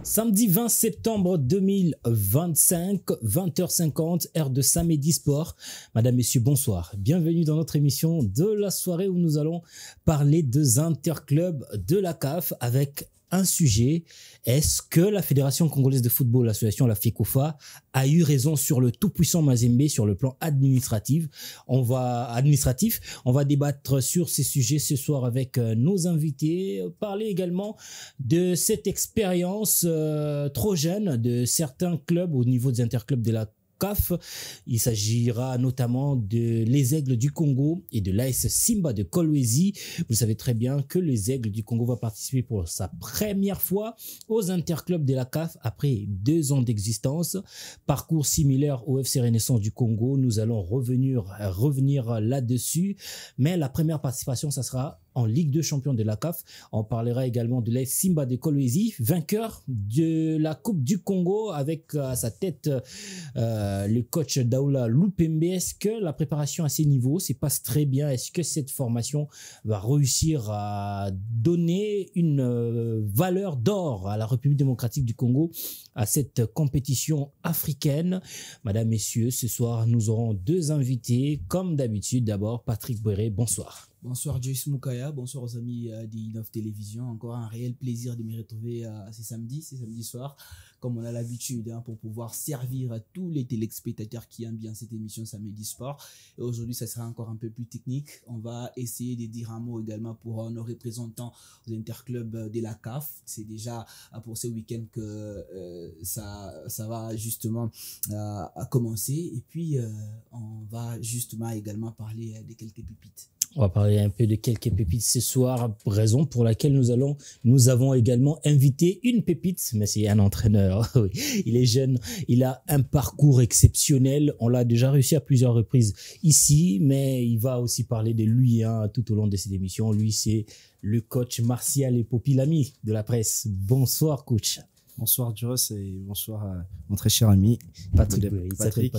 Samedi 20 septembre 2025, 20h50, heure de Samedi Sport. Madame, Messieurs, bonsoir. Bienvenue dans notre émission de la soirée où nous allons parler des interclubs de la CAF avec un sujet. Est-ce que la Fédération congolaise de football, l'association la FECOFA, a eu raison sur le tout-puissant Mazembe sur le plan administratif? On va débattre sur ces sujets ce soir avec nos invités, parler également de cette expérience trop jeune de certains clubs au niveau des interclubs de la CAF. Il s'agira notamment de les Aigles du Congo et de l'AS Simba de Kolwezi. Vous savez très bien que les Aigles du Congo va participer pour sa première fois aux interclubs de la CAF après 2 ans d'existence. Parcours similaire au FC Renaissance du Congo. Nous allons revenir là-dessus. Mais la première participation, ça sera en Ligue 2 champion de la CAF. On parlera également de l'AS Simba de Kolwezi, vainqueur de la Coupe du Congo avec à sa tête le coach Daoula Lupembe. Est-ce que la préparation à ces niveaux se passe très bien? Est-ce que cette formation va réussir à donner une valeur d'or à la République démocratique du Congo, à cette compétition africaine? Madame, Messieurs, ce soir, nous aurons 2 invités. Comme d'habitude, d'abord, Patrick Boiré, bonsoir. Bonsoir Joyce Moukaya, bonsoir aux amis d'Inov Télévision. Encore un réel plaisir de me retrouver ces samedis soirs, comme on a l'habitude, pour pouvoir servir à tous les téléspectateurs qui aiment bien cette émission Samedi Sport. Et aujourd'hui, ça sera encore un peu plus technique. On va essayer de dire un mot également pour nos représentants aux interclubs de la CAF. C'est déjà pour ce week-end que ça va justement commencer. Et puis, on va justement également parler de quelques pépites. On va parler un peu de quelques pépites ce soir, raison pour laquelle nous avons également invité une pépite, mais c'est un entraîneur. Il est jeune, il a un parcours exceptionnel. On l'a déjà réussi à plusieurs reprises ici, mais il va aussi parler de lui tout au long de cette émission. Lui, c'est le coach Martial et Popilami de la presse. Bonsoir, coach. Bonsoir, Joros, et bonsoir à mon très cher ami Patrick. Patrick.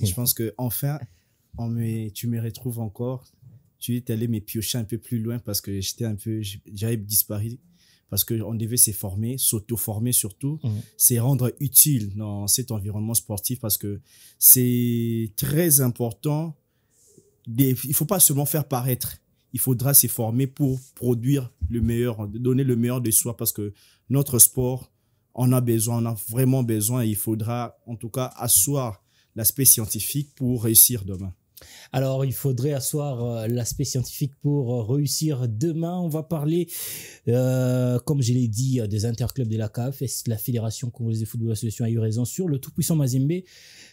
Je pense que enfin, tu me retrouves encore. Tu es allé me piocher un peu plus loin parce que j'avais disparu, parce qu'on devait se former, s'auto-former surtout, c'est rendre utile dans cet environnement sportif, parce que c'est très important. Il faut pas seulement faire paraître, il faudra se former pour produire le meilleur, donner le meilleur de soi, parce que notre sport, on a vraiment besoin, et il faudra en tout cas asseoir l'aspect scientifique pour réussir demain. Alors, il faudrait asseoir l'aspect scientifique pour réussir demain. On va parler, comme je l'ai dit, des interclubs de la CAF. Est-ce que la Fédération congolaise de football association a eu raison sur le tout-puissant Mazembe,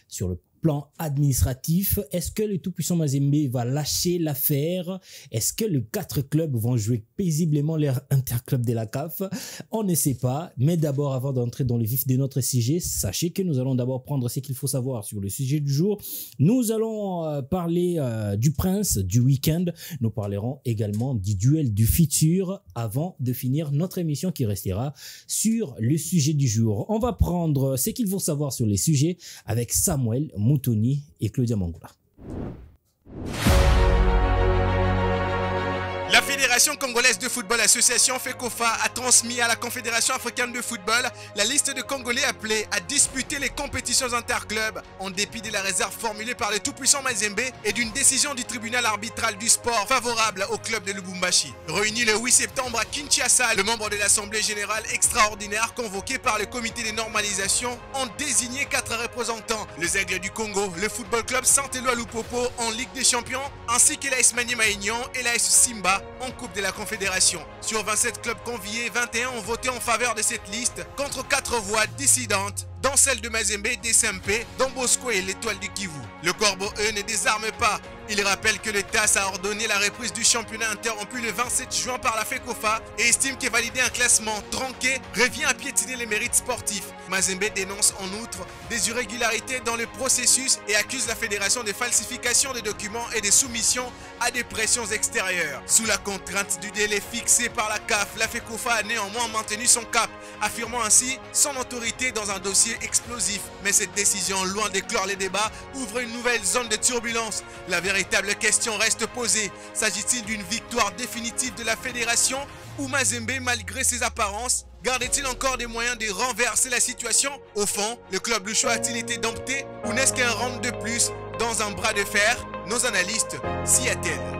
sur le plan administratif? Est-ce que le tout-puissant Mazembe va lâcher l'affaire? Est-ce que les 4 clubs vont jouer paisiblement leur interclub de la CAF? On ne sait pas. Mais d'abord, avant d'entrer dans le vif de notre sujet, sachez que nous allons d'abord prendre ce qu'il faut savoir sur le sujet du jour. Nous allons parler du prince du week-end. Nous parlerons également du duel du futur avant de finir notre émission qui restera sur le sujet du jour. On va prendre ce qu'il faut savoir sur les sujets avec Samuel Moutoni et Claudia Mangoula. La Fédération congolaise de football association FECOFA a transmis à la Confédération africaine de football la liste de Congolais appelés à disputer les compétitions interclubs en dépit de la réserve formulée par le tout-puissant Mazembe et d'une décision du tribunal arbitral du sport favorable au club de Lubumbashi. Réuni le 8 septembre à Kinshasa, le membre de l'Assemblée générale extraordinaire convoqué par le comité de normalisation ont désigné 4 représentants, les Aigles du Congo, le football club Saint-Éloi Lupopo en Ligue des Champions, ainsi que l'AS Maniema Union et l'AS Simba en Coupe de la Confédération. Sur 27 clubs conviés, 21 ont voté en faveur de cette liste contre 4 voix dissidentes, dont celle de Mazembe, DSMP, Don Bosco et l'Étoile du Kivu. Le Corbeau, eux, ne désarme pas. Il rappelle que le TAS a ordonné la reprise du championnat interrompu le 27 juin par la FECOFA et estime que valider un classement tronqué revient à piétiner les mérites sportifs. Mazembe dénonce en outre des irrégularités dans le processus et accuse la fédération de falsification des documents et de soumission à des pressions extérieures. Sous la contrainte du délai fixé par la CAF, la FECOFA a néanmoins maintenu son cap, affirmant ainsi son autorité dans un dossier explosif. Mais cette décision, loin d'éclore les débats, ouvre une nouvelle zone de turbulence. La véritable question reste posée. S'agit-il d'une victoire définitive de la fédération ou Mazembe, malgré ses apparences, gardait-il encore des moyens de renverser la situation? Au fond, le club louchois a-t-il été dompté ou n'est-ce qu'un round de plus dans un bras de fer? Nos analystes s'y attellent.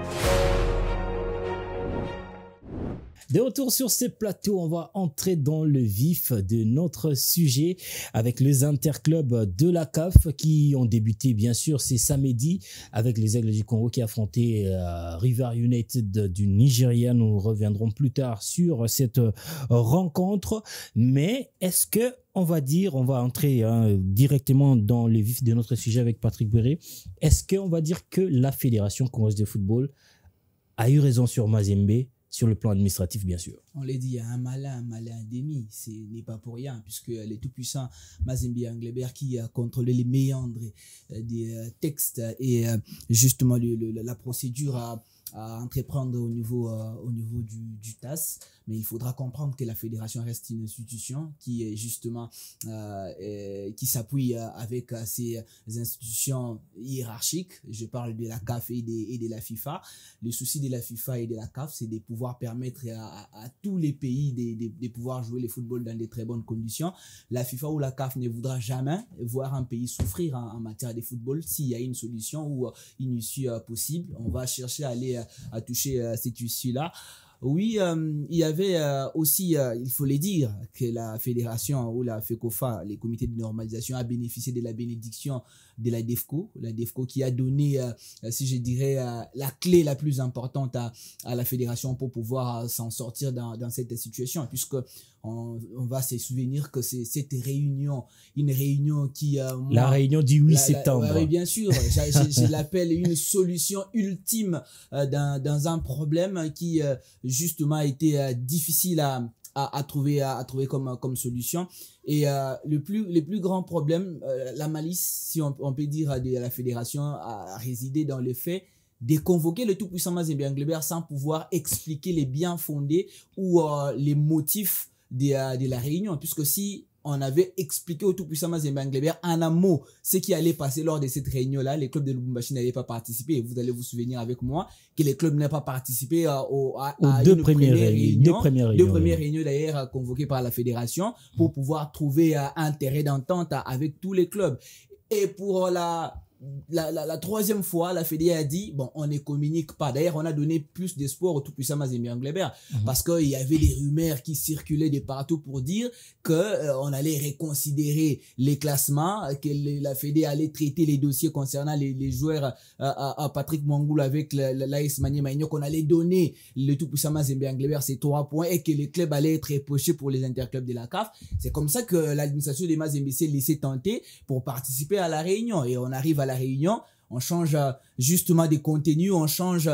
De retour sur ces plateaux, on va entrer dans le vif de notre sujet avec les interclubs de la CAF qui ont débuté bien sûr c'est samedi avec les Aigles du Congo qui affrontaient River United du Nigeria. Nous reviendrons plus tard sur cette rencontre, mais est-ce que on va entrer directement dans le vif de notre sujet avec Patrick Béré. Est-ce qu'on va dire que la Fédération congolaise de football a eu raison sur Mazembe? Sur le plan administratif, bien sûr. On l'a dit, il y a un malin demi. Ce n'est pas pour rien, puisque les tout-puissants Mazembe et Englebert qui a contrôlé les méandres des textes et justement la procédure à entreprendre au niveau du TAS. Mais il faudra comprendre que la fédération reste une institution qui est justement qui s'appuie avec ces institutions hiérarchiques. Je parle de la CAF et de la FIFA. Le souci de la FIFA et de la CAF, c'est de pouvoir permettre à tous les pays de pouvoir jouer le football dans de très bonnes conditions. La FIFA ou la CAF ne voudra jamais voir un pays souffrir en matière de football. S'il y a une solution ou une issue possible, on va chercher à aller à toucher cette issue-là. Oui, il y avait aussi, il faut le dire, que la fédération ou la FECOFA, les comités de normalisation, a bénéficié de la bénédiction de la DEFCO qui a donné, si je dirais, la clé la plus importante à la fédération pour pouvoir s'en sortir dans cette situation, puisque on va se souvenir que c'est cette réunion, une réunion qui... la réunion du 8 septembre. Oui, bien sûr, je l'appelle une solution ultime dans un problème qui justement a été difficile à trouver comme solution. Et le plus grand problème, la malice, si on peut dire, de la fédération a résidé dans le fait de convoquer le tout-puissant Mazembe Englebert sans pouvoir expliquer les biens fondés ou les motifs de la réunion, puisque si on avait expliqué au tout-puissant Mazembe Englebert en un mot ce qui allait passer lors de cette réunion-là, les clubs de Lubumbashi n'allaient pas participer. Et vous allez vous souvenir avec moi que les clubs n'avaient pas participé à deux premières réunions d'ailleurs convoquées par la fédération pour pouvoir trouver un terrain d'entente avec tous les clubs. Et pour la troisième fois, la Fédé a dit, bon, on ne communique pas. D'ailleurs, on a donné plus d'espoir au tout-puissant Mazembe Englebert parce qu'il y avait des rumeurs qui circulaient de partout pour dire qu'on allait reconsidérer les classements, que la Fédé allait traiter les dossiers concernant les joueurs à Patrick Mwangoul avec l'AS Maniema, qu'on allait donner le tout-puissant Mazembe Englebert ces 3 points et que les clubs allaient être épauchés pour les interclubs de la CAF. C'est comme ça que l'administration des Mazembe s'est laissée tenter pour participer à la réunion. Et on arrive à la réunion, on change justement des contenus, on change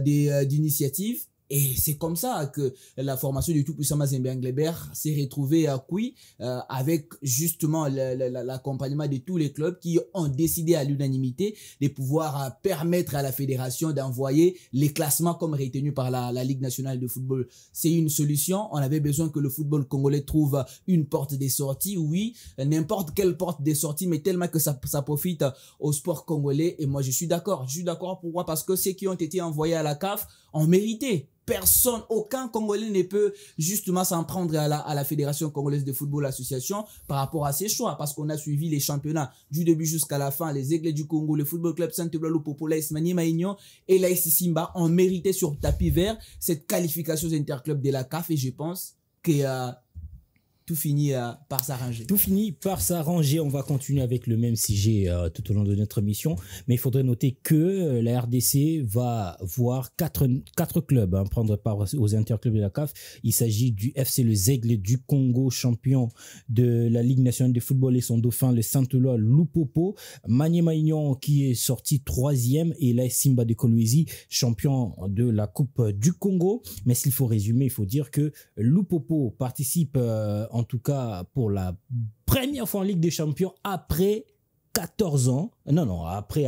d'initiatives. Et c'est comme ça que la formation du tout-puissant Mazembe Englebert s'est retrouvée à Koui avec justement l'accompagnement de tous les clubs qui ont décidé à l'unanimité de pouvoir permettre à la fédération d'envoyer les classements comme retenu par la Ligue nationale de football. C'est une solution. On avait besoin que le football congolais trouve une porte de sortie. Oui, n'importe quelle porte de sortie, mais tellement que ça profite au sport congolais. Et moi, je suis d'accord. Je suis d'accord. Pourquoi? Parce que ceux qui ont été envoyés à la CAF ont mérité. Personne, aucun Congolais ne peut justement s'en prendre à la Fédération Congolaise de Football Association par rapport à ses choix, parce qu'on a suivi les championnats du début jusqu'à la fin. Les Aigles du Congo, le Football Club Saint-Ebla Lupopo, l'AS Maniema Union et l'AS Simba ont mérité sur tapis vert cette qualification aux interclubs de la CAF et je pense que tout finit par s'arranger. Tout finit par s'arranger. On va continuer avec le même sujet tout au long de notre émission. Mais il faudrait noter que la RDC va voir quatre clubs prendre part aux interclubs de la CAF. Il s'agit du FC Les Aigles du Congo, champion de la Ligue nationale de football et son dauphin, le Saint-Eloi Lupopo. Maniema Union qui est sorti 3e et l'AS Simba de Kolwezi, champion de la Coupe du Congo. Mais s'il faut résumer, il faut dire que Lupopo participe en tout cas pour la première fois en Ligue des Champions après 14 ans, Non, après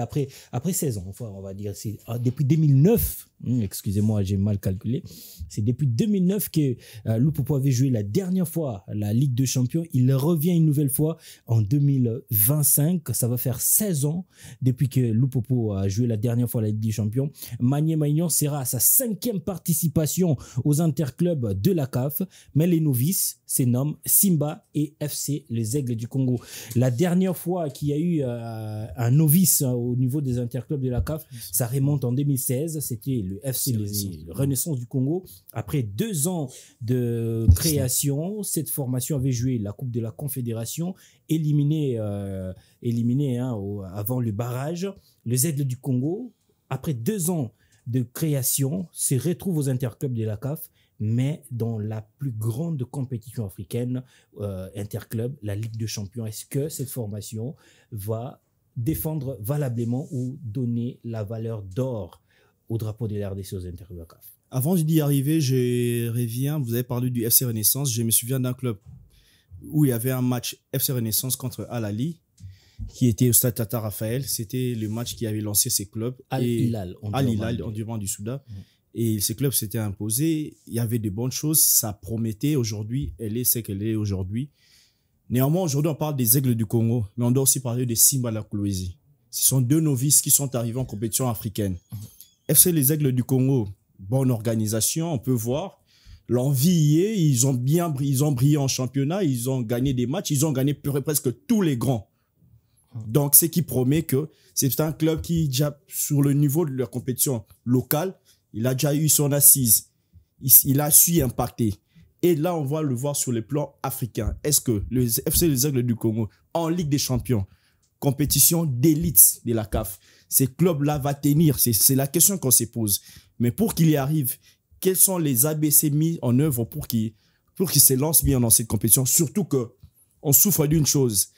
16 ans, enfin, on va dire, c'est depuis 2009, excusez-moi, j'ai mal calculé, c'est depuis 2009 que Lupopo avait joué la dernière fois la Ligue des Champions. Il revient une nouvelle fois en 2025, ça va faire 16 ans depuis que Lupopo a joué la dernière fois la Ligue des Champions. Magné Maignan sera à sa 5e participation aux interclubs de la CAF, mais les novices se nomment Simba et FC, les Aigles du Congo. La dernière fois qu'il y a eu un novice au niveau des interclubs de la CAF, ça remonte en 2016, c'était le FC le Renaissance du Congo. Après 2 ans de création, cette formation avait joué la Coupe de la Confédération, éliminé avant le barrage. Les Aigles du Congo, après 2 ans de création, se retrouvent aux interclubs de la CAF, mais dans la plus grande compétition africaine, interclub, la Ligue des Champions. Est-ce que cette formation va défendre valablement ou donner la valeur d'or au drapeau de la RDC aux interclubs de la CAF? Avant d'y arriver, je reviens, vous avez parlé du FC Renaissance, je me souviens d'un club où il y avait un match FC Renaissance contre Al Ahly, qui était au stade Tata Raphaël. C'était le match qui avait lancé ces clubs. Al Hilal, en Durban du Soudan. Et ces clubs s'étaient imposés. Il y avait de bonnes choses. Ça promettait. Aujourd'hui, elle est ce qu'elle est aujourd'hui. Néanmoins, aujourd'hui, on parle des Aigles du Congo, mais on doit aussi parler des Simba la Kolwezi. Ce sont 2 novices qui sont arrivés en compétition africaine. FC les Aigles du Congo, bonne organisation, on peut voir. L'envie y est. Ils ont brillé en championnat. Ils ont gagné des matchs. Ils ont gagné presque tous les grands. Donc, ce qui promet que c'est un club qui, déjà, sur le niveau de leur compétition locale, il a déjà eu son assise. Il a su impacter. Et là, on va le voir sur le plan africain. Est-ce que le FC Les Aigles du Congo, en Ligue des Champions, compétition d'élite de la CAF, ces clubs-là vont tenir? C'est la question qu'on se pose. Mais pour qu'il y arrive, quels sont les ABC mis en œuvre pour qu'ils se lancent bien dans cette compétition? Surtout qu'on souffre d'une chose.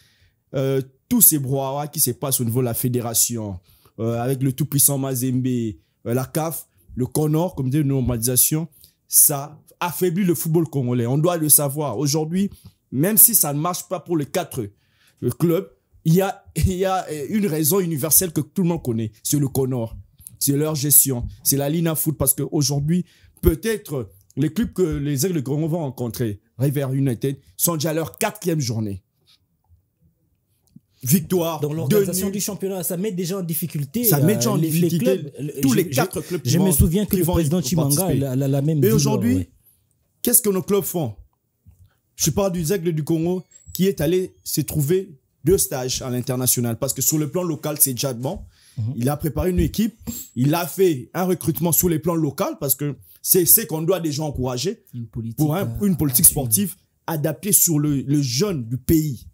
Tous ces brouhahas qui se passent au niveau de la fédération, avec le tout-puissant Mazembe, la CAF, le CONOR, comité de normalisation, ça affaiblit le football congolais. On doit le savoir. Aujourd'hui, même si ça ne marche pas pour les 4 clubs, il y a une raison universelle que tout le monde connaît. C'est le CONOR. C'est leur gestion. C'est la Lina Foot. Parce qu'aujourd'hui, peut-être les clubs que les Aigles de Congo vont rencontrer, River United, sont déjà à leur 4e journée. Victoire. Dans l'organisation du championnat, ça met déjà en difficulté. Ça met déjà en difficulté tous les 4 clubs. Je me souviens que le président Chimanga a la même. Et aujourd'hui, qu'est-ce que nos clubs font? Je parle du Aigles du Congo qui est allé se trouver 2 stages à l'international parce que sur le plan local, c'est déjà bon. Il a préparé une équipe. Il a fait un recrutement sur les plans local parce que c'est ce qu'on doit déjà encourager pour une politique sportive adaptée sur le jeune du pays.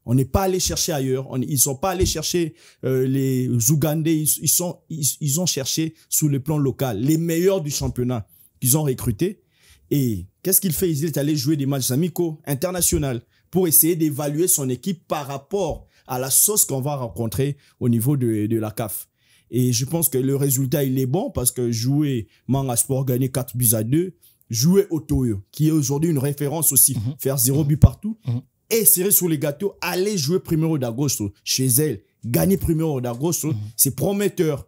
On n'est pas allé chercher ailleurs. Ils sont pas allés chercher les Ougandais. Ils ont cherché sur le plan local les meilleurs du championnat qu'ils ont recrutés. Et qu'est-ce qu'il fait? Il est allé jouer des matchs amicaux internationaux pour essayer d'évaluer son équipe par rapport à la sauce qu'on va rencontrer au niveau de la CAF. Et je pense que le résultat, il est bon parce que jouer Manga Sport, gagner 4-2, jouer Otoyo, qui est aujourd'hui une référence aussi, faire 0 but partout, et serrer sur les gâteaux, aller jouer Primero d'Agosto chez elle, gagner Primero d'Agosto, c'est prometteur.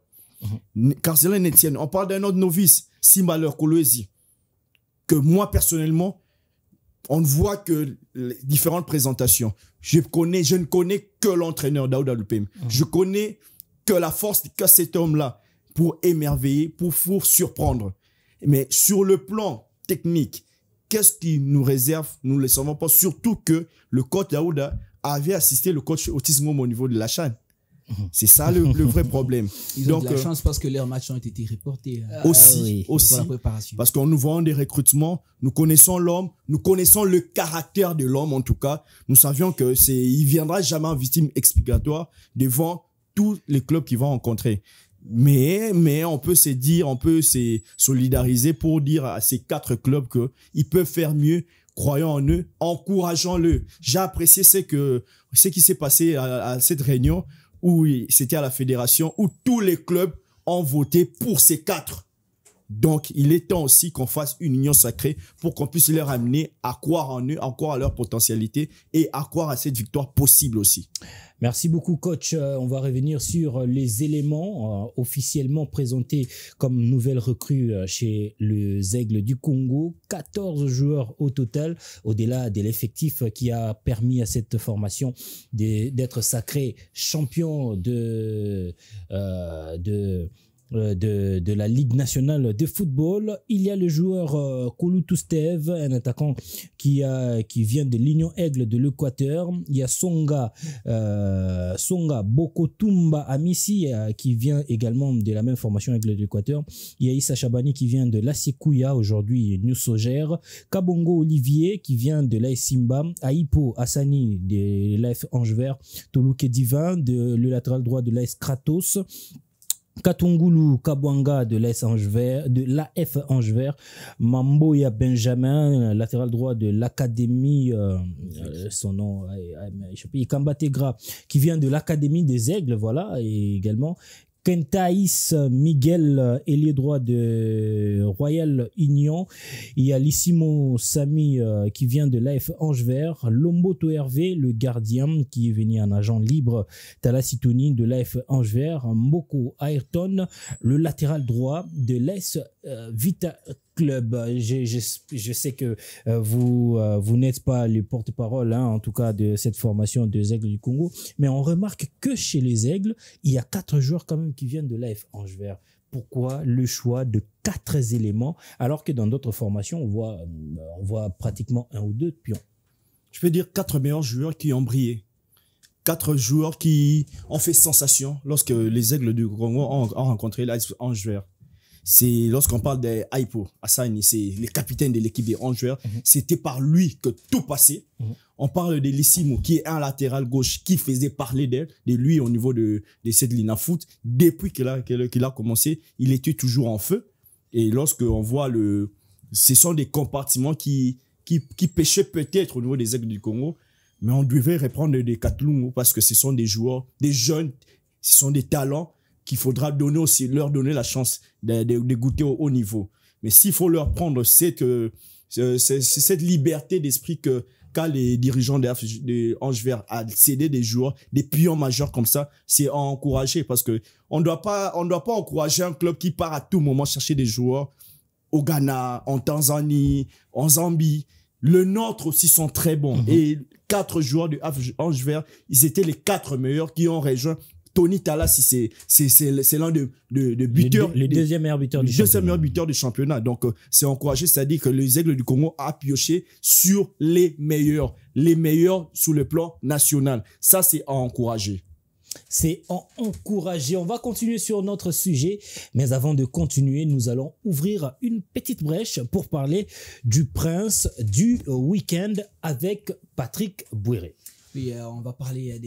Carcelin Etienne, on parle d'un autre novice, Simba la Kolwezi, que moi personnellement, on ne voit que les différentes présentations. Je ne connais que l'entraîneur Daouda Lupem. Je connais que la force qu'a cet homme-là pour émerveiller, pour surprendre. Mais sur le plan technique, qu'est-ce qui nous réserve? Nous ne le savons pas. Surtout que le coach Daouda avait assisté le coach Autisme au niveau de la CHAN. C'est ça le vrai problème. Ils ont de la chance parce que leurs matchs ont été reportés. Aussi. Pour la préparation. Parce qu'on nous vend des recrutements, nous connaissons l'homme, nous connaissons le caractère de l'homme en tout cas. Nous savions que il viendra jamais en victime expiatoire devant tous les clubs qu'ils vont rencontrer. Mais on peut se dire, on peut se solidariser pour dire à ces 4 clubs qu'ils peuvent faire mieux. Croyons en eux, encourageons-le. J'ai apprécié ce qui s'est passé à cette réunion où c'était à la fédération, où tous les clubs ont voté pour ces 4. Donc, il est temps aussi qu'on fasse une union sacrée pour qu'on puisse leur amener à croire en eux, à croire à leur potentialité et à croire à cette victoire possible aussi. Merci beaucoup, coach. On va revenir sur les éléments officiellement présentés comme nouvelles recrues chez les Aigles du Congo. 14 joueurs au total, au-delà de l'effectif qui a permis à cette formation d'être sacré champion de la Ligue nationale de football. Il y a le joueur Kolutu Steve, un attaquant qui vient de l'Union Aigle de l'Équateur. Il y a Songa Bokotumba Amissi qui vient également de la même formation Aigle de l'Équateur. Il y a Issa Chabani qui vient de l'Asekuya, aujourd'hui New Sogère. Kabongo Olivier qui vient de l'AS Simba. Aipo Hassani de l'AF Angevert. Toluke Divin le latéral droit de l'AS Kratos. Katungulu Kabwanga de l'AF Angevert, Mamboya Benjamin, latéral droit de l'académie, son nom, Kamba Tegra, qui vient de l'académie des Aigles, voilà, et également Kentaïs Miguel, ailier droit de Royal Union. Il y a Lissimo Sami qui vient de l'AF Angevert. Lomboto Hervé, le gardien qui est venu en agent libre. Talasitouni de l'AF Angevert. Mboko Ayrton, le latéral droit de l'AS Vita Club. Je sais que vous n'êtes pas les porte-parole, en tout cas de cette formation des Aigles du Congo, mais on remarque que chez les Aigles, il y a 4 joueurs quand même qui viennent de l'AF Angevert. Pourquoi le choix de 4 éléments alors que dans d'autres formations, on voit pratiquement 1 ou 2 pions? Je peux dire 4 meilleurs joueurs qui ont brillé. 4 joueurs qui ont fait sensation lorsque les Aigles du Congo ont rencontré l'AS Angevert. C'est lorsqu'on parle de Aipo Hassani, c'est le capitaine de l'équipe des Angevert. C'était par lui que tout passait. On parle de Lissimo, qui est un latéral gauche qui faisait parler de lui au niveau de cette ligne à foot. Depuis qu'il a commencé, il était toujours en feu. Et lorsqu'on voit ce sont des compartiments qui pêchaient peut-être au niveau des Aigles du Congo, mais on devait reprendre des Katlungu parce que ce sont des joueurs, des jeunes, ce sont des talents qu'il faudra leur donner la chance de goûter au haut niveau. Mais s'il faut leur prendre cette liberté d'esprit qu'a les dirigeants de Angevert à céder des joueurs, des pions majeurs comme ça, c'est à encourager parce que on doit pas encourager un club qui part à tout moment chercher des joueurs au Ghana, en Tanzanie, en Zambie. Le nôtre aussi sont très bons. Et 4 joueurs de Angevert, ils étaient les 4 meilleurs qui ont rejoint. Tony Talas, c'est l'un de buteurs. Le deuxième meilleur buteur du championnat. Donc, c'est encouragé. C'est-à-dire que les Aigles du Congo a pioché sur les meilleurs sur le plan national. Ça, c'est à encourager. C'est encouragé. On va continuer sur notre sujet. Mais avant de continuer, nous allons ouvrir une petite brèche pour parler du prince du week-end avec Patrick Bouéré. Oui, on va parler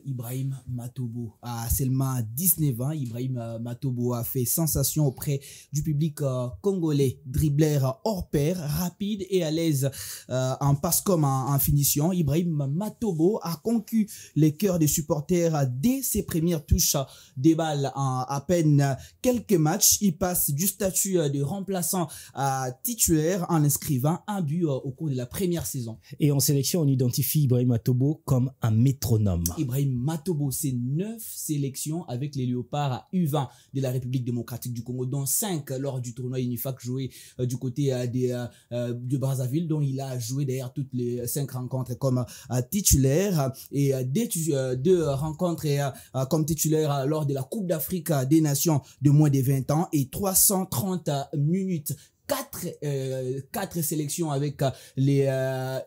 d'Ibrahim Matobo. À seulement 19 ans, Ibrahim Matobo a fait sensation auprès du public congolais. Dribbleur hors pair, rapide et à l'aise en passe comme en finition. Ibrahim Matobo a conquis les cœurs des supporters dès ses premières touches des balles. En à peine quelques matchs, il passe du statut de remplaçant à titulaire en inscrivant un but au cours de la première saison. Et en sélection, on identifie Ibrahim Matobo comme un métronome. Ibrahim Matobo, c'est 9 sélections avec les Léopards U20 de la République démocratique du Congo, dont 5 lors du tournoi UNIFAC joué du côté de Brazzaville, dont il a joué d'ailleurs toutes les 5 rencontres comme titulaire et 2 rencontres comme titulaire lors de la Coupe d'Afrique des Nations de moins de 20 ans et 330 minutes. 4 sélections avec les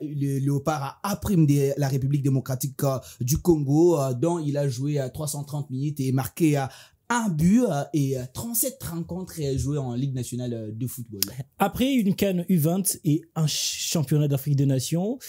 Léopards A' de la République démocratique du Congo, dont il a joué 330 minutes et marqué un but et 37 rencontres jouées en Ligue nationale de football. Après une CAN U20 et un championnat d'Afrique des Nations,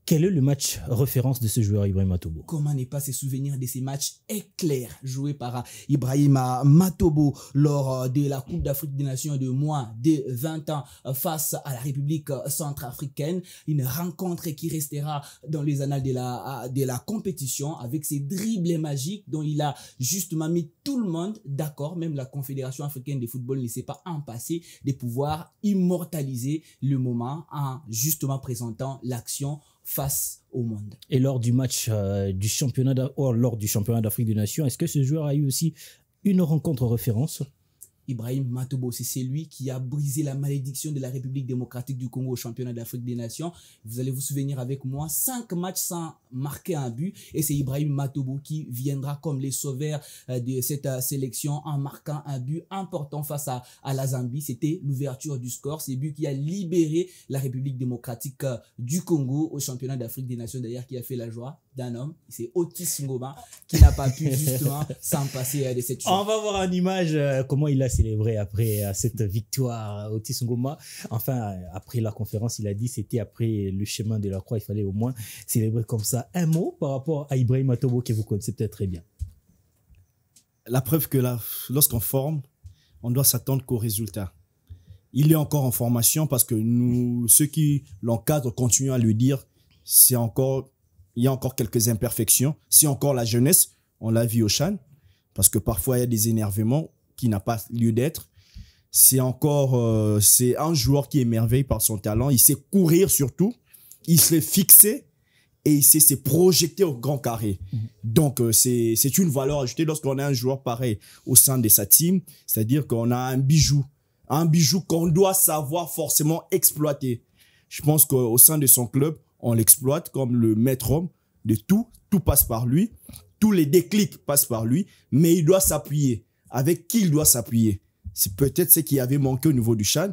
Quel est le match référence de ce joueur Ibrahim Matobo? Comment ne pas se souvenir de ces matchs éclairs joués par Ibrahim Matobo lors de la Coupe d'Afrique des Nations de moins de 20 ans face à la République centrafricaine. Une rencontre qui restera dans les annales de la compétition avec ses dribbles magiques dont il a justement mis tout le monde d'accord. Même la Confédération africaine de football ne s'est pas empêchée de pouvoir immortaliser le moment en justement présentant l'action face au monde. Et lors du match lors du championnat d'Afrique des Nations, est-ce que ce joueur a eu aussi une rencontre référence? Ibrahim Matobo, c'est celui qui a brisé la malédiction de la République démocratique du Congo au championnat d'Afrique des Nations. Vous allez vous souvenir avec moi, 5 matchs sans marquer un but. Et c'est Ibrahim Matobo qui viendra comme les sauveurs de cette sélection en marquant un but important face à la Zambie. C'était l'ouverture du score. C'est le but qui a libéré la République démocratique du Congo au championnat d'Afrique des Nations. D'ailleurs, qui a fait la joie d'un homme. C'est Otis Ngoma qui n'a pas pu justement s'en passer de cette chose. On va voir en image comment il a célébré après cette victoire, Otis Ngoma. Enfin, après la conférence, il a dit c'était après le chemin de la croix, il fallait au moins célébrer comme ça. Un mot par rapport à Ibrahim Matobo que vous connaissez peut-être très bien. La preuve que lorsqu'on forme, on doit s'attendre qu'aux résultats. Il est encore en formation parce que ceux qui l'encadrent continuent à lui dire il y a encore quelques imperfections. C'est encore la jeunesse, on l'a vu au CHAN, parce que parfois il y a des énervements qui n'ont pas lieu d'être. C'est un joueur qui émerveille par son talent. Il sait courir surtout, il sait fixer et il sait se projeter au grand carré. Donc c'est une valeur ajoutée lorsqu'on a un joueur pareil au sein de sa team, c'est-à-dire qu'on a un bijou qu'on doit savoir forcément exploiter. Je pense qu'au sein de son club, on l'exploite comme le maître homme de tout. Tout passe par lui. Tous les déclics passent par lui. Mais il doit s'appuyer. Avec qui il doit s'appuyer? C'est peut-être ce qui avait manqué au niveau du CHAN.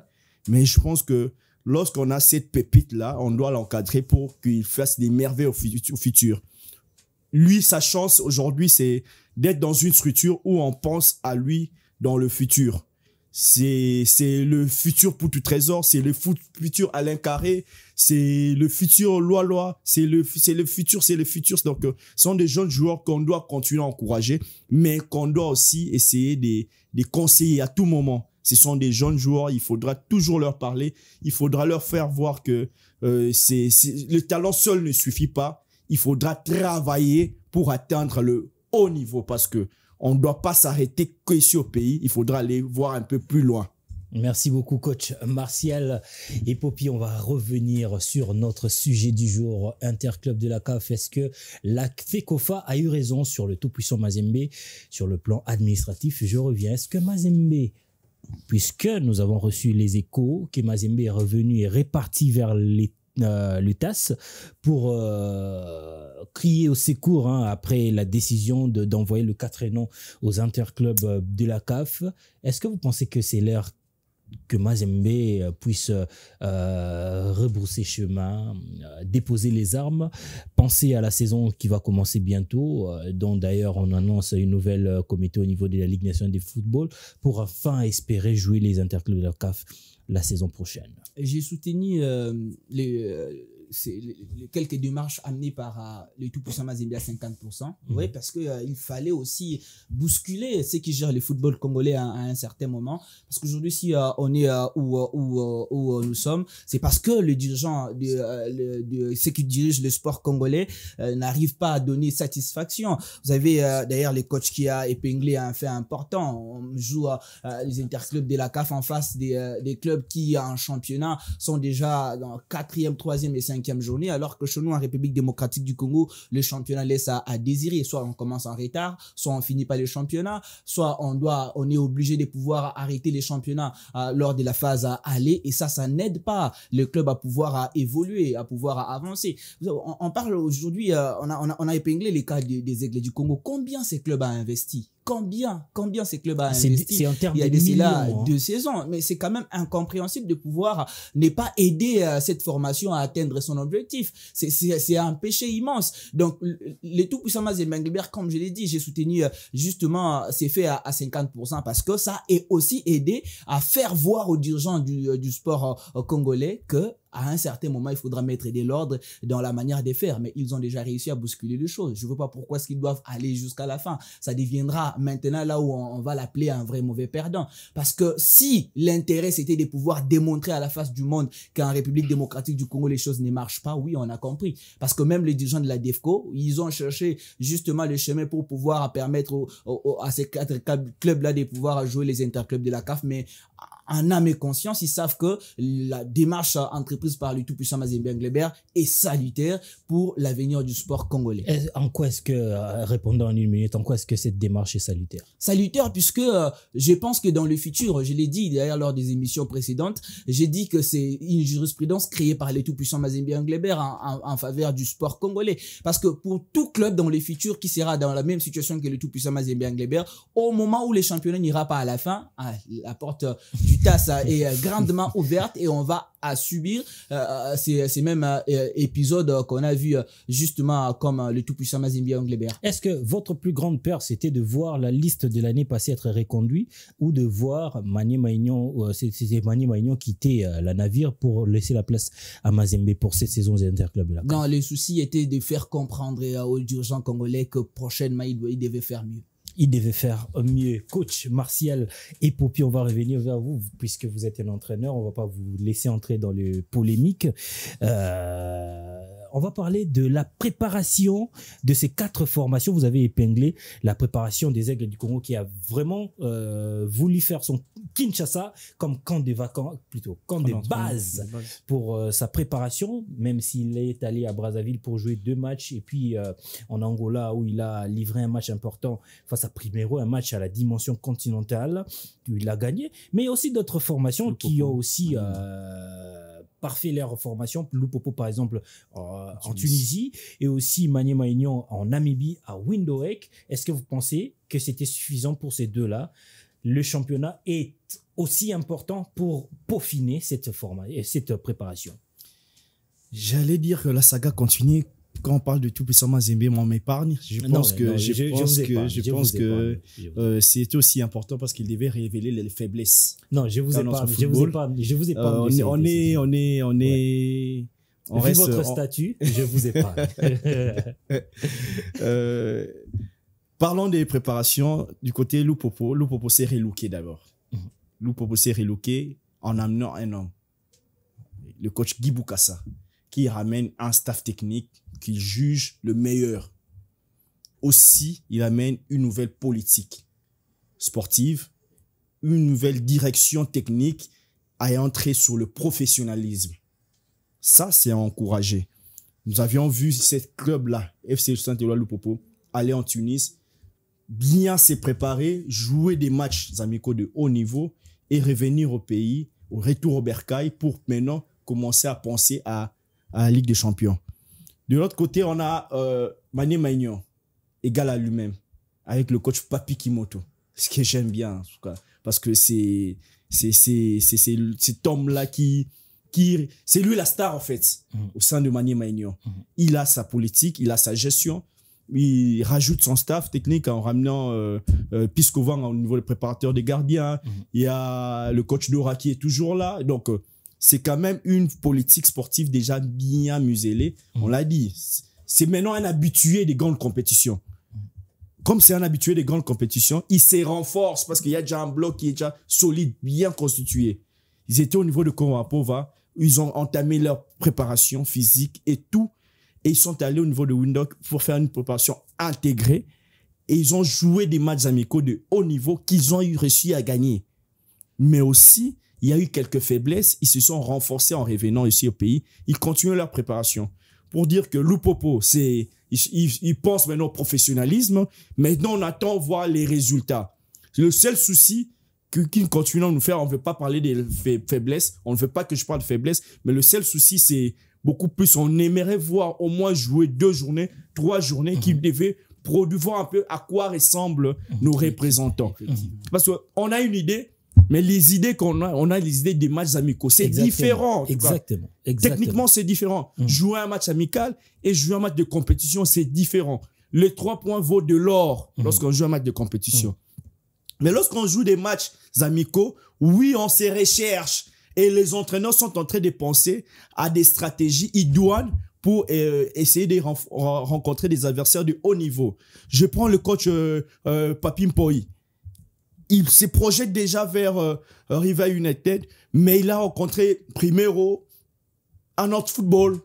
Mais je pense que lorsqu'on a cette pépite-là, on doit l'encadrer pour qu'il fasse des merveilles au futur. Lui, sa chance aujourd'hui, c'est d'être dans une structure où on pense à lui dans le futur. C'est le futur Poutou Trésor, c'est le futur Alain Carré, c'est le futur Loa, c'est le futur. Donc, ce sont des jeunes joueurs qu'on doit continuer à encourager, mais qu'on doit aussi essayer de conseiller à tout moment. Ce sont des jeunes joueurs, il faudra toujours leur parler, il faudra leur faire voir que le talent seul ne suffit pas. Il faudra travailler pour atteindre le haut niveau parce que on ne doit pas s'arrêter qu'ici au pays. Il faudra aller voir un peu plus loin. Merci beaucoup, coach Martial. Et Popi, on va revenir sur notre sujet du jour, Interclub de la CAF. Est-ce que la FECOFA a eu raison sur le tout-puissant Mazembe sur le plan administratif? Je reviens. Est-ce que Mazembe, puisque nous avons reçu les échos, que Mazembe est revenu et réparti vers le TAS pour crier au secours après la décision d'envoyer le 4 noms aux interclubs de la CAF. Est-ce que vous pensez que c'est l'heure que Mazembe puisse rebrousser chemin, déposer les armes, penser à la saison qui va commencer bientôt, dont d'ailleurs on annonce une nouvelle comité au niveau de la Ligue nationale de football pour enfin espérer jouer les interclubs de la CAF la saison prochaine? J'ai soutenu les quelques démarches amenées par le tout-puissant Mazembe à 50%. Oui, parce qu'il fallait aussi bousculer ceux qui gèrent le football congolais à un certain moment. Parce qu'aujourd'hui, si on est où nous sommes, c'est parce que le dirigeant ceux qui dirigent le sport congolais n'arrivent pas à donner satisfaction. Vous avez d'ailleurs les coachs qui a épinglé un fait important. On joue les interclubs de la CAF en face des clubs qui en championnat sont déjà dans 4e, 3e et 5e journée, alors que chez nous en République démocratique du Congo, le championnat laisse à désirer. Soit on commence en retard, soit on finit pas le championnat, soit on est obligé de pouvoir arrêter les championnats lors de la phase à aller, et ça n'aide pas le club à pouvoir évoluer, à pouvoir avancer. On parle aujourd'hui, on a épinglé les cas des Aigles du Congo. Combien ces clubs a investi? Combien ces clubs a investi? C'est en termes il y a de millions, 2 saisons, mais c'est quand même incompréhensible de pouvoir ne pas aider cette formation à atteindre son objectif. C'est un péché immense. Donc les tout puissants Mazembe, comme je l'ai dit, j'ai soutenu justement ces faits à 50% parce que ça est aussi aidé à faire voir aux dirigeants du sport congolais que à un certain moment, il faudra mettre de l'ordre dans la manière de faire. Mais ils ont déjà réussi à bousculer les choses. Je ne vois pas pourquoi est-ce qu'ils doivent aller jusqu'à la fin. Ça deviendra maintenant là où on va l'appeler un vrai mauvais perdant. Parce que si l'intérêt, c'était de pouvoir démontrer à la face du monde qu'en République démocratique du Congo, les choses ne marchent pas, oui, on a compris. Parce que même les dirigeants de la DEFCO, ils ont cherché justement le chemin pour pouvoir permettre à ces 4 clubs-là de pouvoir jouer les interclubs de la CAF, mais en âme et conscience, ils savent que la démarche entreprise par le tout-puissant Mazembe Englebert est salutaire pour l'avenir du sport congolais. En quoi est-ce que, répondant en une minute, en quoi est-ce que cette démarche est salutaire? Salutaire puisque je pense que dans le futur, je l'ai dit d'ailleurs lors des émissions précédentes, j'ai dit que c'est une jurisprudence créée par le tout-puissant Mazembe Englebert en faveur du sport congolais. Parce que pour tout club dans le futur qui sera dans la même situation que le tout-puissant Mazembe Englebert, au moment où le championnat n'ira pas à la fin, la porte du TAS est grandement ouverte et on va à subir ces mêmes épisodes qu'on a vu justement comme le tout-puissant Mazembe Englebert. Est-ce que votre plus grande peur, c'était de voir la liste de l'année passée être reconduite ou de voir Maniema Maignan, Maniema Maignan quitter la navire pour laisser la place à Mazembe pour cette saison des interclubs de la CAF? Non, le souci était de faire comprendre aux dirigeants congolais que prochainement, ils devaient faire mieux. Il devait faire mieux. Coach Martial et Popi, on va revenir vers vous puisque vous êtes un entraîneur. On va pas vous laisser entrer dans les polémiques. On va parler de la préparation de ces 4 formations. Vous avez épinglé la préparation des Aigles du Congo qui a vraiment voulu faire son Kinshasa comme camp de vacances, plutôt camp de base pour sa préparation, même s'il est allé à Brazzaville pour jouer 2 matchs et puis en Angola où il a livré un match important face à Primeiro, un match à la dimension continentale, il a gagné, mais aussi d'autres formations qui ont aussi parfait leur formation. Lupopo par exemple en Tunisie et aussi Maniema Maignan en Namibie à Windhoek. Est-ce que vous pensez que c'était suffisant pour ces deux-là? Le championnat est aussi important pour peaufiner cette préparation. J'allais dire que la saga continue. Quand on parle de tout-puissant Mazembe, on m'épargne. Je pense que c'était aussi important parce qu'il devait révéler les faiblesses. Non, je vous épargne. On reste votre statut, je vous épargne. Parlons des préparations du côté Lupopo. Lupopo s'est relooké d'abord. Lupopo s'est relooké en amenant un homme, le coach Guy Boukassa, qui ramène un staff technique qui juge le meilleur. Aussi, il amène une nouvelle politique sportive, une nouvelle direction technique à entrer sur le professionnalisme. Ça, c'est à encourager. Nous avions vu ce club-là, FC Saint-Éloi Lupopo, aller en Tunis, bien se préparer, jouer des matchs amicaux de haut niveau et revenir au pays, au retour au bercail pour maintenant commencer à penser à la Ligue des Champions. De l'autre côté, on a Maniema Maignan, égal à lui-même, avec le coach Papi Kimoto. Ce que j'aime bien, en tout cas, parce que c'est cet homme-là c'est lui la star, en fait, au sein de Maniema Maignan. Il a sa politique, il a sa gestion, il rajoute son staff technique en ramenant Piscovan au niveau des préparateurs des gardiens. Il y a le coach Dora qui est toujours là. Donc, c'est quand même une politique sportive déjà bien muselée. On l'a dit. C'est maintenant un habitué des grandes compétitions. Comme c'est un habitué des grandes compétitions, il se renforce parce qu'il y a déjà un bloc qui est déjà solide, bien constitué. Ils étaient au niveau de Kongo-Apova. Ils ont entamé leur préparation physique et tout. Et ils sont allés au niveau de Windhoek pour faire une préparation intégrée. Et ils ont joué des matchs amicaux de haut niveau qu'ils ont réussi à gagner. Mais aussi, il y a eu quelques faiblesses. Ils se sont renforcés en revenant ici au pays. Ils continuent leur préparation. Pour dire que Lupopo, ils pensent maintenant au professionnalisme. Maintenant, on attend voir les résultats. Le seul souci qu'ils continuent à nous faire, on ne veut pas parler des faiblesses. On ne veut pas que je parle de faiblesses. Mais le seul souci, c'est beaucoup plus. On aimerait voir au moins jouer 2 journées, 3 journées qui devaient produire, voir un peu à quoi ressemblent nos représentants. Parce qu'on a une idée. Mais les idées qu'on a, on a les idées des matchs amicaux. C'est différent. Exactement. Techniquement, c'est différent. Jouer un match amical et jouer un match de compétition, c'est différent. Les 3 points vaut de l'or lorsqu'on joue un match de compétition. Mais lorsqu'on joue des matchs amicaux, oui, on se recherche. Et les entraîneurs sont en train de penser à des stratégies idoines pour essayer de rencontrer des adversaires de haut niveau. Je prends le coach Papi Mpoi. Il se projette déjà vers River United, mais il a rencontré Primero, un autre football,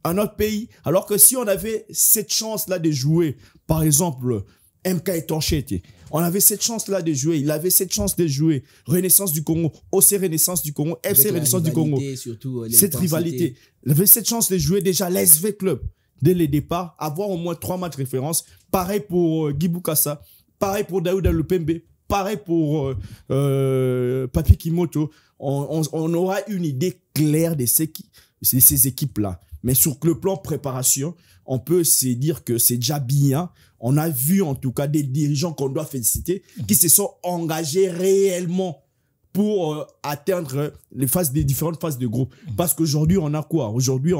un autre pays. Alors que si on avait cette chance-là de jouer, par exemple, MK Etorchete, on avait cette chance-là de jouer, il avait cette chance de jouer Renaissance du Congo, OC Renaissance du Congo, FC Renaissance du Congo. Surtout, cette rivalité. Il avait cette chance de jouer déjà l'SV Club dès le départ, avoir au moins 3 matchs de référence. Pareil pour Guy Boukassa, pareil pour Daouda Lupembe, pareil pour Papi Kimoto. On aura une idée claire de ces équipes-là. Mais sur le plan préparation, on peut se dire que c'est déjà bien. On a vu en tout cas des dirigeants qu'on doit féliciter qui se sont engagés réellement pour atteindre les différentes phases de groupe. Parce qu'aujourd'hui, on a quoi? Aujourd'hui,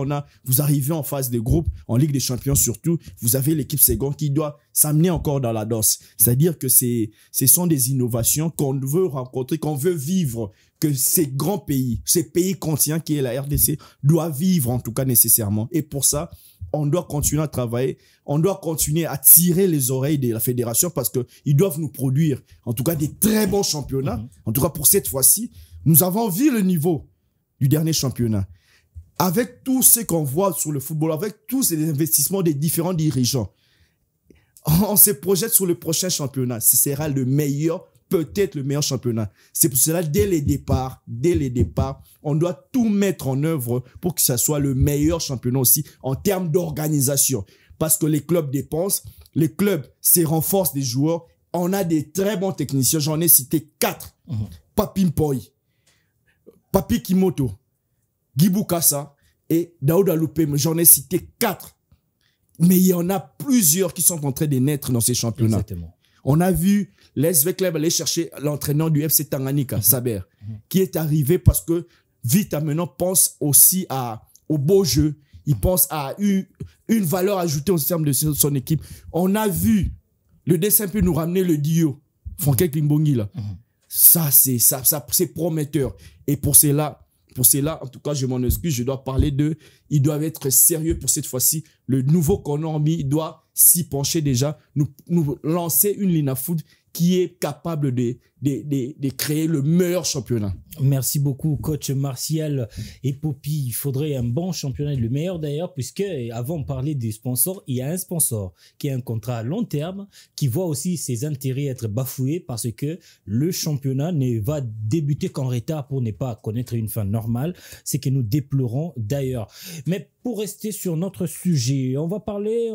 vous arrivez en phase de groupe, en Ligue des Champions surtout, vous avez l'équipe seconde qui doit s'amener encore dans la danse. C'est-à-dire que ce sont des innovations qu'on veut rencontrer, qu'on veut vivre, que ces grands pays, ces pays continents qui est la RDC, doivent vivre en tout cas nécessairement. Et pour ça, on doit continuer à travailler, on doit continuer à tirer les oreilles de la fédération parce qu'ils doivent nous produire, en tout cas, des très bons championnats. En tout cas, pour cette fois-ci, nous avons vu le niveau du dernier championnat. Avec tout ce qu'on voit sur le football, avec tous ces investissements des différents dirigeants, on se projette sur le prochain championnat. Ce sera le meilleur, peut-être le meilleur championnat. C'est pour cela, dès les départs, on doit tout mettre en œuvre pour que ça soit le meilleur championnat aussi en termes d'organisation. Parce que les clubs dépensent, les clubs se renforcent des joueurs. On a des très bons techniciens. J'en ai cité 4. Papi Mpoi, Papi Kimoto, Guy Boukassa et Daouda Lupembe. J'en ai cité 4. Mais il y en a plusieurs qui sont en train de naître dans ces championnats. Exactement. On a vu l'SV Club aller chercher l'entraîneur du FC Tanganyika, Saber, qui est arrivé parce que Vita maintenant pense aussi au beau jeu. Il pense à une valeur ajoutée au terme de son équipe. On a vu le dessin peut nous ramener le Dio, Franck Klimbongi là. Ça, c'est prometteur. Et pour cela, en tout cas, je m'en excuse, je dois parler ils doivent être sérieux pour cette fois-ci. Le nouveau Konormi doit s'y pencher déjà, nous lancer une Lina Food qui est capable de créer le meilleur championnat. Merci beaucoup, coach Martial et Poppy. Il faudrait un bon championnat, le meilleur d'ailleurs, puisque avant de parler des sponsors, il y a un sponsor qui a un contrat à long terme, qui voit aussi ses intérêts être bafoués parce que le championnat ne va débuter qu'en retard pour ne pas connaître une fin normale. C'est que nous déplorons d'ailleurs. Mais pour rester sur notre sujet, on va parler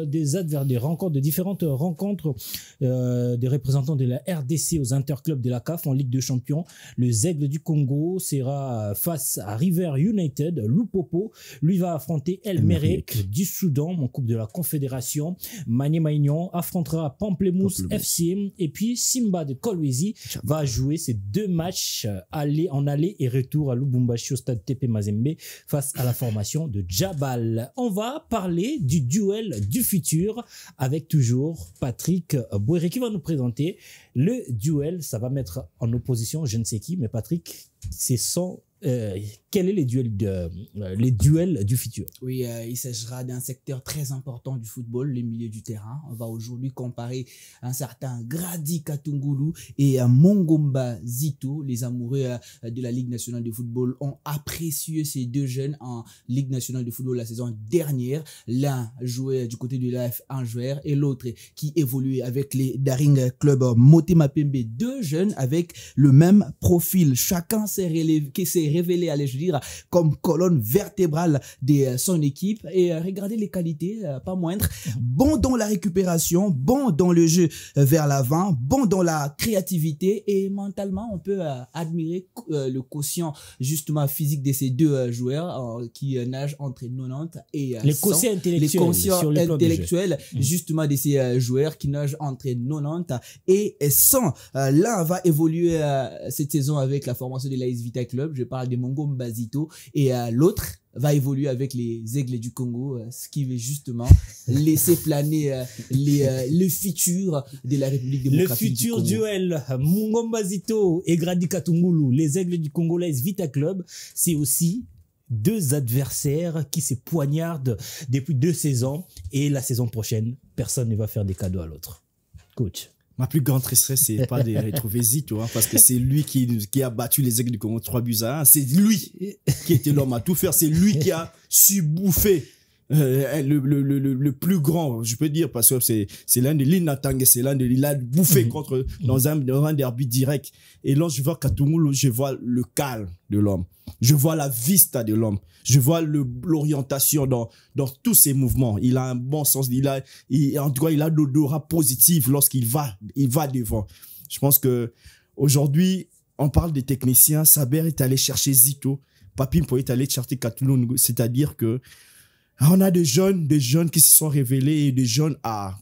des rencontres, de différentes rencontres des représentants de la RDC aux interclubs de la CAF en Ligue des Champions. Le Aigle du Congo sera face à River United. Lupopo, lui, va affronter El Merreikh du Soudan en Coupe de la Confédération. Mané Maignan affrontera Pamplemousse FC. Et puis Simba de Kolwezi va jouer ces 2 matchs en aller et retour à Lubumbashi au stade TP Mazembe face à la formation de Jabal. On va parler du duel du futur avec toujours Patrick Bouéré qui va nous présenter le duel. Ça va mettre en opposition je ne sais qui, mais Patrick, c'est quel est les duels du futur? Oui, il s'agira d'un secteur très important du football, le milieu du terrain. On va aujourd'hui comparer un certain Grady Katungulu et Mongomba Zito. Les amoureux de la Ligue nationale de football ont apprécié ces 2 jeunes en Ligue nationale de football la saison dernière. L'un jouait du côté de l'AF Anjouer et l'autre qui évoluait avec les Daring Club Motema Pembe. 2 jeunes avec le même profil. Chacun s'est révélé, allez-je dire, comme colonne vertébrale de son équipe. Et regardez les qualités, pas moindres. Bon dans la récupération, bon dans le jeu vers l'avant, bon dans la créativité et mentalement, on peut admirer le quotient justement physique de ces 2 joueurs qui nagent entre 90 et 100. Les quotients intellectuels justement de ces joueurs qui nagent entre 90 et 100. L'un va évoluer cette saison avec la formation de l'AS Vita Club. Je parle parle de Mongo Mbazito, et l'autre va évoluer avec les Aigles du Congo, ce qui veut justement laisser planer le futur de la République démocratique du Congo. Le futur duel Mongo Mbazito et Grady Katungulu, les Aigles du Congo, l'AS Vita Club, c'est aussi deux adversaires qui se poignardent depuis 2 saisons, et la saison prochaine, personne ne va faire des cadeaux à l'autre. Coach. Ma plus grande tristesse, c'est pas de retrouver Zito, parce que c'est lui qui a battu les Aigles du Congo 3-1. C'est lui qui était l'homme à tout faire. C'est lui qui a su bouffer le plus grand, je peux dire, parce que c'est l'un de l'Inatang, c'est l'un de il a bouffé contre dans un derby direct. Et là, je vois Katungulu, je vois le calme de l'homme. Je vois la vista de l'homme. Je vois l'orientation dans tous ses mouvements. Il a un bon sens. En tout cas, il a l'odorat positif lorsqu'il va devant. Je pense que aujourd'hui, on parle des techniciens. Saber est allé chercher Zito. Papin est allé chercher Katungulu. C'est-à-dire que on a des jeunes qui se sont révélés, et des jeunes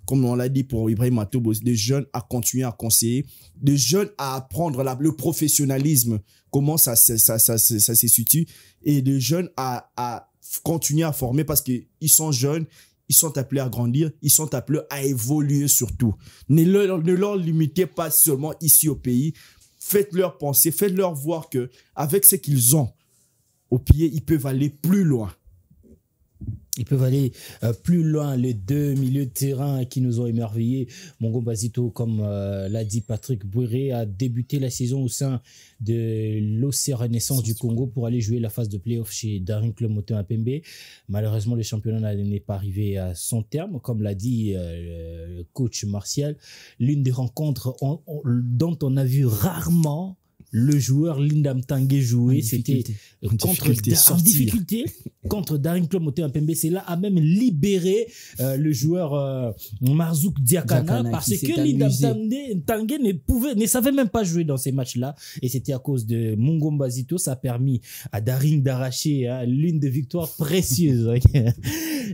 comme on l'a dit pour Ibrahim Matobo, des jeunes à continuer à conseiller, des jeunes à apprendre le professionnalisme, comment ça se situe, et des jeunes à continuer à former, parce qu'ils sont jeunes, ils sont appelés à grandir, ils sont appelés à évoluer surtout. Ne leur limitez pas seulement ici au pays, faites-leur penser, faites-leur voir que avec ce qu'ils ont au pied, ils peuvent aller plus loin. Ils peuvent aller plus loin, les deux milieux de terrain qui nous ont émerveillés. Mongo Mbazito, comme l'a dit Patrick Bouéré, a débuté la saison au sein de l'OC Renaissance du Congo pour aller jouer la phase de play-off chez Daring Club Motema Pembe. Malheureusement, le championnat n'est pas arrivé à son terme, comme l'a dit le coach Martial. L'une des rencontres dont on a vu rarement le joueur Lindam Tanguay jouer, c'était en difficulté contre Daring Club Motema Pembe. C'est là a même libéré le joueur Marzouk Diakana, parce que Lindam Tanguay ne savait même pas jouer dans ces matchs-là, et c'était à cause de Mongo Mbazito. Ça a permis à Daring d'arracher l'une des victoires précieuses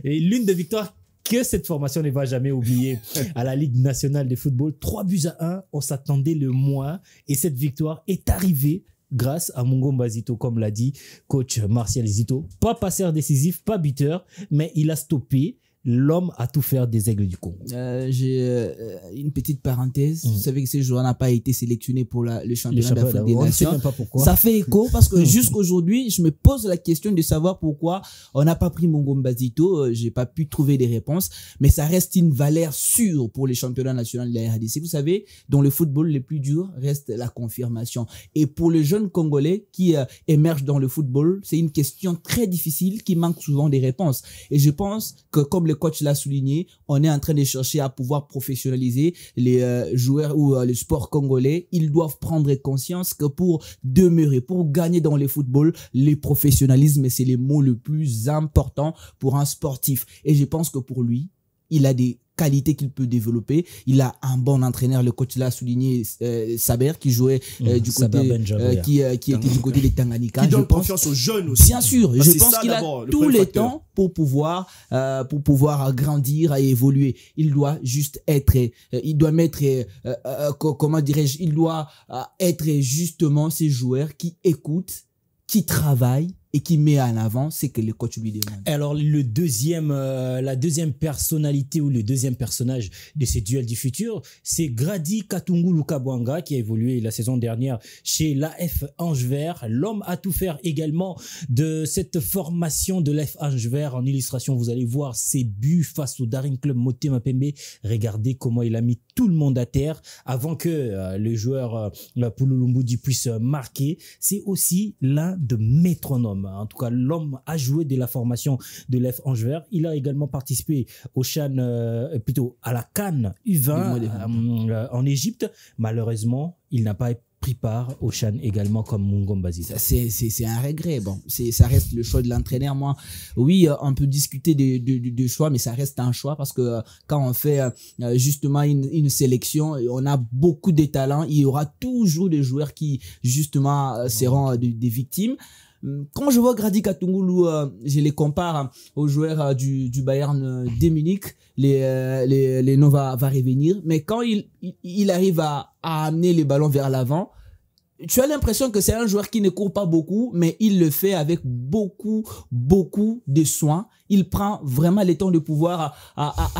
et l'une des victoires que cette formation ne va jamais oublier à la Ligue nationale de football. 3-1, on s'attendait le moins, et cette victoire est arrivée grâce à Mongo Mbazito, comme l'a dit coach Martial Zito. Pas passeur décisif, pas buteur, mais il a stoppé l'homme à tout faire des Aigles du Congo. J'ai une petite parenthèse. Vous savez que ce joueur n'a pas été sélectionné pour le championnat d'Afrique des Nations. Même pas pourquoi. Ça fait écho parce que jusqu'aujourd'hui, je me pose la question de savoir pourquoi on n'a pas pris Mongo Mbazito. J'ai pas pu trouver des réponses, mais ça reste une valeur sûre pour les championnats nationaux de la RDC. Vous savez, dans le football, le plus dur reste la confirmation. Et pour les jeunes Congolais qui émergent dans le football, c'est une question très difficile qui manque souvent des réponses. Et je pense que, comme le coach l'a souligné, on est en train de chercher à pouvoir professionnaliser les joueurs ou le sport congolais. Ils doivent prendre conscience que pour demeurer, pour gagner dans le football, le professionnalisme, c'est le mot le plus important pour un sportif. Et je pense que pour lui, il a des qualités qu'il peut développer. Il a un bon entraîneur, le coach l'a souligné, Saber, qui jouait du côté qui était du côté des Tanganyika. Qui donne confiance aux jeunes aussi. Bien sûr, je pense qu'il a tous les temps pour pouvoir grandir et évoluer. Il doit juste être, il doit mettre, comment dirais-je, il doit être justement ces joueurs qui écoutent, qui travaillent et qui met en avant ce que le coach lui demande. Alors, la deuxième personnalité ou le deuxième personnage de ces duels du futur, c'est Grady Katungulu Kabwanga, qui a évolué la saison dernière chez l'AF Ange Vert. L'homme à tout faire également de cette formation de l'AF Ange Vert. En illustration, vous allez voir ses buts face au Daring Club Motema Pembe. Regardez comment il a mis tout le monde à terre avant que le joueur Pululumbu puisse marquer. C'est aussi l'un de métronomes. En tout cas, l'homme a joué de la formation de l'AF Ange Vert. Il a également participé au CHAN, à la CAN U20 en Égypte. Malheureusement, il n'a pas pris part au CHAN également comme Mongo Mbazito. C'est un regret. Bon, ça reste le choix de l'entraîneur. Moi, oui, on peut discuter de choix, mais ça reste un choix parce que quand on fait justement une sélection, on a beaucoup de talents. Il y aura toujours des joueurs qui justement seront des victimes. Quand je vois Grady Katungulu, je les compare aux joueurs du Bayern de Munich, les noms va revenir, mais quand il arrive à amener les ballons vers l'avant, tu as l'impression que c'est un joueur qui ne court pas beaucoup, mais il le fait avec beaucoup de soin. Il prend vraiment le temps de pouvoir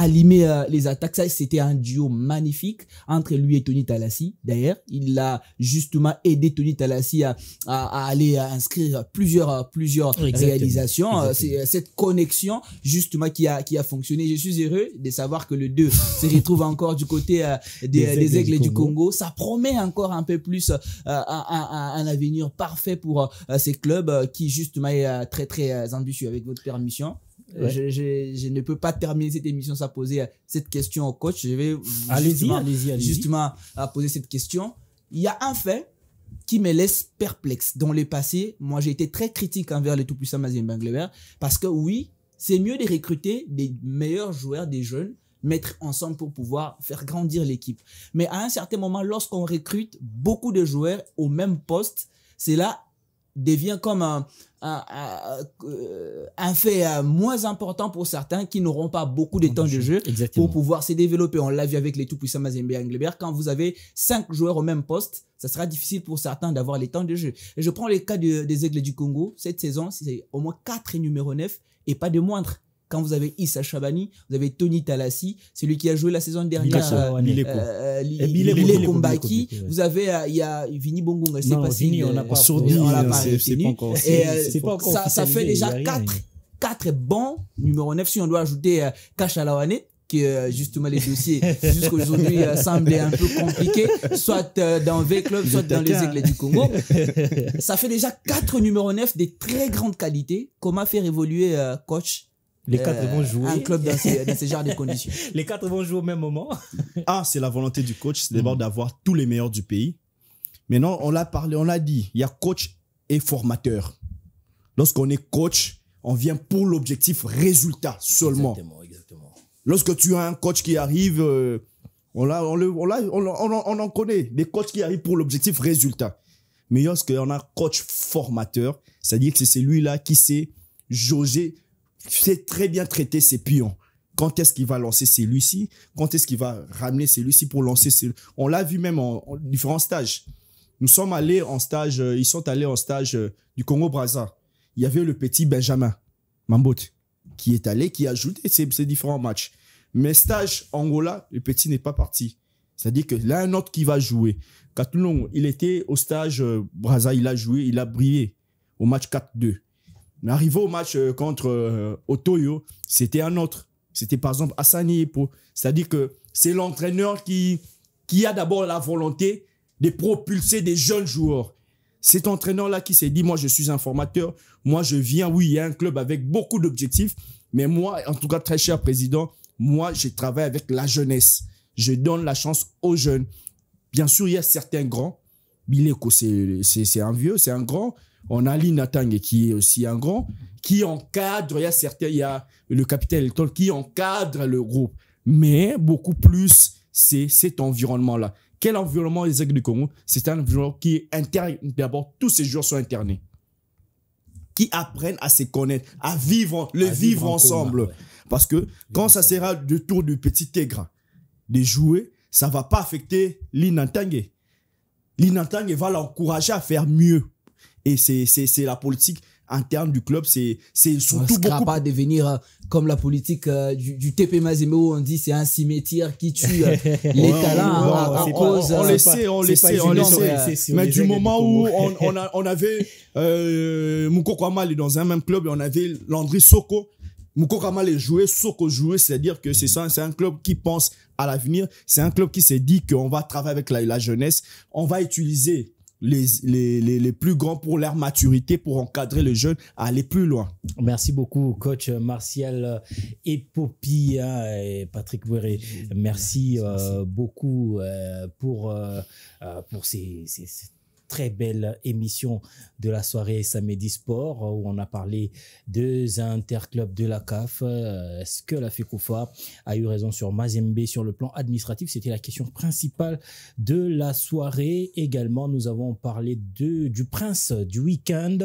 limer les attaques. Ça, c'était un duo magnifique entre lui et Tony Talassi. D'ailleurs, il a justement aidé Tony Talassi à aller inscrire plusieurs réalisations. C'est cette connexion justement qui a fonctionné. Je suis heureux de savoir que le 2 se retrouve encore du côté des Aigles du Congo. Ça promet encore un peu plus un avenir parfait pour ces clubs qui justement est très ambitieux. Avec votre permission, ouais. Je ne peux pas terminer cette émission sans poser cette question au coach. Je vais justement poser cette question. Il y a un fait qui me laisse perplexe. Dans le passé, moi j'ai été très critique envers le tout-puissant Mazembe Englebert parce que oui, c'est mieux de recruter des meilleurs joueurs, des jeunes, mettre ensemble pour pouvoir faire grandir l'équipe. Mais à un certain moment, lorsqu'on recrute beaucoup de joueurs au même poste, cela devient comme un fait moins important pour certains qui n'auront pas beaucoup de temps de jeu. Exactement. Pour pouvoir se développer. On l'a vu avec les tout-puissants Mazembe Englebert. Quand vous avez 5 joueurs au même poste, ça sera difficile pour certains d'avoir les temps de jeu. Et je prends le cas des Aigles du Congo. Cette saison, c'est au moins 4 numéro 9 et pas de moindre. Quand vous avez Issa Chabani, vous avez Tony Talassi, celui qui a joué la saison dernière, Bileko Mbaki, vous avez il y a Vini Bongonga, c'est pas si on l'a pas retenu. Ça fait déjà 4 bons numéro 9 si on doit ajouter Kachalawane qui justement les dossiers jusqu'aujourd'hui semblaient un peu compliqués, soit dans V-Club, soit dans les Aigles du Congo. Ça fait déjà 4 numéro 9 de très grande qualité. Comment faire évoluer coach? Les 4 vont jouer. Un club dans ces genres de conditions. Les 4 vont jouer au même moment. C'est la volonté du coach, c'est d'abord d'avoir tous les meilleurs du pays. Maintenant, on l'a dit, il y a coach et formateur. Lorsqu'on est coach, on vient pour l'objectif résultat seulement. Exactement. Lorsque tu as un coach qui arrive, on en connaît, des coachs qui arrivent pour l'objectif résultat. Mais lorsqu'on a un coach formateur, c'est-à-dire que c'est celui-là qui sait jauger, sait très bien traiter ses pions. Quand est-ce qu'il va lancer celui-ci? Quand est-ce qu'il va ramener celui-ci pour lancer celui-ci? On l'a vu même en différents stages. Nous sommes allés en stage, ils sont allés en stage du Congo-Brazza. Il y avait le petit Benjamin Mambot qui est allé, qui a ajouté ces différents matchs. Mais stage Angola, le petit n'est pas parti. C'est-à-dire que là, un autre qui va jouer. Katulong, il était au stage Brazza, il a joué, il a brillé au match 4-2. Mais arrivé au match contre Otoyo, c'était un autre. C'était par exemple Hassani Epo. C'est-à-dire que c'est l'entraîneur qui a d'abord la volonté de propulser des jeunes joueurs. Cet entraîneur-là qui s'est dit, moi je suis un formateur, moi je viens, oui, il y a un club avec beaucoup d'objectifs, mais moi, en tout cas très cher président, moi je travaille avec la jeunesse. Je donne la chance aux jeunes. Bien sûr, il y a certains grands. Bileko, c'est un vieux, c'est un grand. On a Linatang qui est aussi un grand, qui encadre, il y a le capitaine Elton qui encadre le groupe. Mais beaucoup plus, c'est cet environnement-là. Quel environnement les Aigles du Congo? C'est un environnement qui est interne. D'abord, tous ces joueurs sont internés. Qui apprennent à se connaître, à vivre ensemble. Commun, ouais. Parce que quand ça sera de tour du petit Tegra de jouer, ça ne va pas affecter Linatang. Linatang va l'encourager à faire mieux. Et c'est la politique interne du club, c'est surtout beaucoup... Ça ne va pas devenir comme la politique du TP Mazembe où on dit c'est un cimetière qui tue les talents à cause... On le sait. Mais du moment où on avait Moukoko Amal dans un même club et on avait Landry Soko, Moukoko Amal jouait, Soko jouait, c'est-à-dire que c'est un club qui pense à l'avenir, c'est un club qui s'est dit qu'on va travailler avec la jeunesse, on va utiliser les plus grands pour leur maturité, pour encadrer les jeunes à aller plus loin. Merci beaucoup, coach Martial Epopi et Patrick Bouéré. Merci beaucoup pour ces très belle émission de la soirée Samedi Sport où on a parlé des interclubs de la CAF. Est-ce que la FECOFA a eu raison sur Mazembe sur le plan administratif? C'était la question principale de la soirée. Également, nous avons parlé du prince du week-end.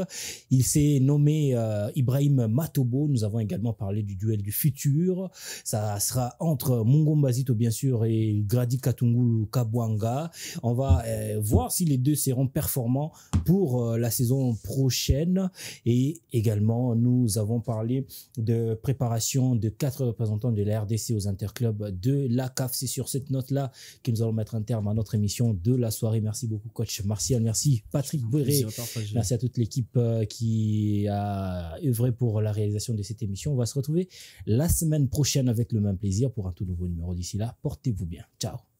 Il s'est nommé Ibrahim Matobo. Nous avons également parlé du duel du futur. Ça sera entre Mungombazito, bien sûr, et Grady Katungulu Kabwanga. On va voir si les deux seront performants pour la saison prochaine. Et également, nous avons parlé de préparation de 4 représentants de la RDC aux interclubs de la CAF. C'est sur cette note-là que nous allons mettre un terme à notre émission de la soirée. Merci beaucoup, coach Martial. Merci, Patrick Bouéré. Merci à toute l'équipe qui a œuvré pour la réalisation de cette émission. On va se retrouver la semaine prochaine avec le même plaisir pour un tout nouveau numéro. D'ici là, portez-vous bien. Ciao.